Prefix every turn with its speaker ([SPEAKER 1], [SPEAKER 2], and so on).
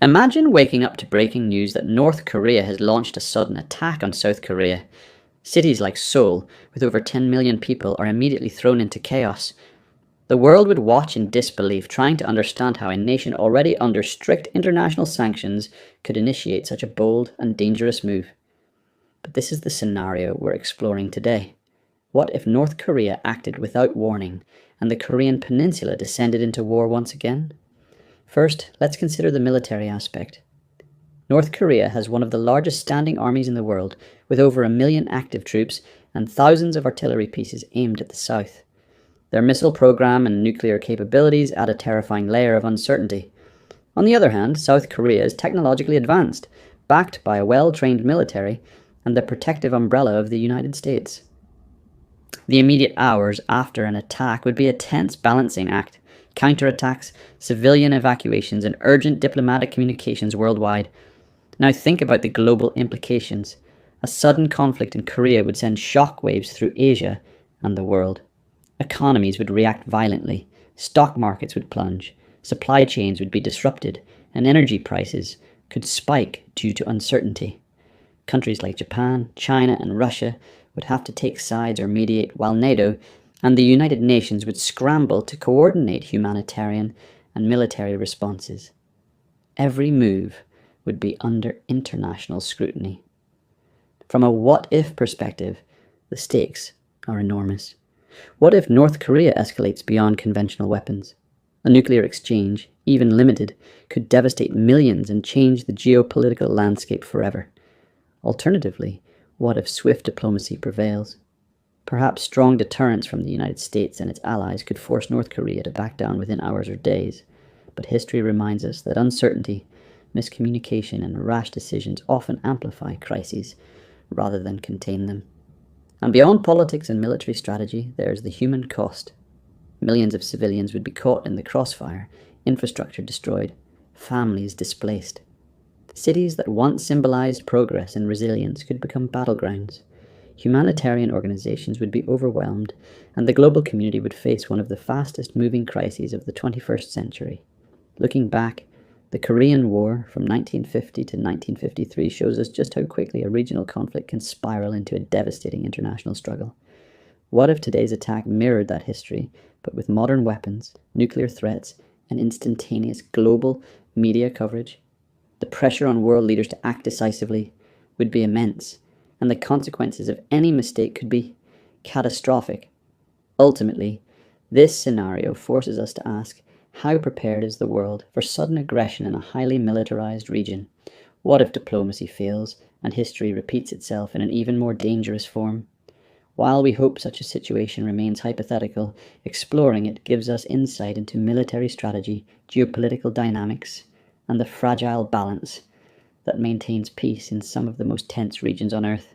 [SPEAKER 1] Imagine waking up to breaking news that North Korea has launched a sudden attack on South Korea. Cities like Seoul, with over 10 million people, are immediately thrown into chaos. The world would watch in disbelief, trying to understand how a nation already under strict international sanctions could initiate such a bold and dangerous move. But this is the scenario we're exploring today. What if North Korea acted without warning and the Korean Peninsula descended into war once again? First, let's consider the military aspect. North Korea has one of the largest standing armies in the world, with over 1 million active troops and thousands of artillery pieces aimed at the south. Their missile program and nuclear capabilities add a terrifying layer of uncertainty. On the other hand, South Korea is technologically advanced, backed by a well-trained military and the protective umbrella of the United States. The immediate hours after an attack would be a tense balancing act. Counterattacks, civilian evacuations, and urgent diplomatic communications worldwide. Now think about the global implications. A sudden conflict in Korea would send shockwaves through Asia and the world. Economies would react violently, stock markets would plunge, supply chains would be disrupted, and energy prices could spike due to uncertainty. Countries like Japan, China, and Russia would have to take sides or mediate, while NATO and the United Nations would scramble to coordinate humanitarian and military responses. Every move would be under international scrutiny. From a what-if perspective, the stakes are enormous. What if North Korea escalates beyond conventional weapons? A nuclear exchange, even limited, could devastate millions and change the geopolitical landscape forever. Alternatively, what if swift diplomacy prevails? Perhaps strong deterrence from the United States and its allies could force North Korea to back down within hours or days. But history reminds us that uncertainty, miscommunication, and rash decisions often amplify crises rather than contain them. And beyond politics and military strategy, there is the human cost. Millions of civilians would be caught in the crossfire, infrastructure destroyed, families displaced. Cities that once symbolized progress and resilience could become battlegrounds. Humanitarian organizations would be overwhelmed, and the global community would face one of the fastest moving crises of the 21st century. Looking back, the Korean War from 1950 to 1953 shows us just how quickly a regional conflict can spiral into a devastating international struggle. What if today's attack mirrored that history, but with modern weapons, nuclear threats, and instantaneous global media coverage? The pressure on world leaders to act decisively would be immense, and the consequences of any mistake could be catastrophic. Ultimately, this scenario forces us to ask, how prepared is the world for sudden aggression in a highly militarized region? What if diplomacy fails and history repeats itself in an even more dangerous form? While we hope such a situation remains hypothetical, exploring it gives us insight into military strategy, geopolitical dynamics, and the fragile balance that maintains peace in some of the most tense regions on Earth.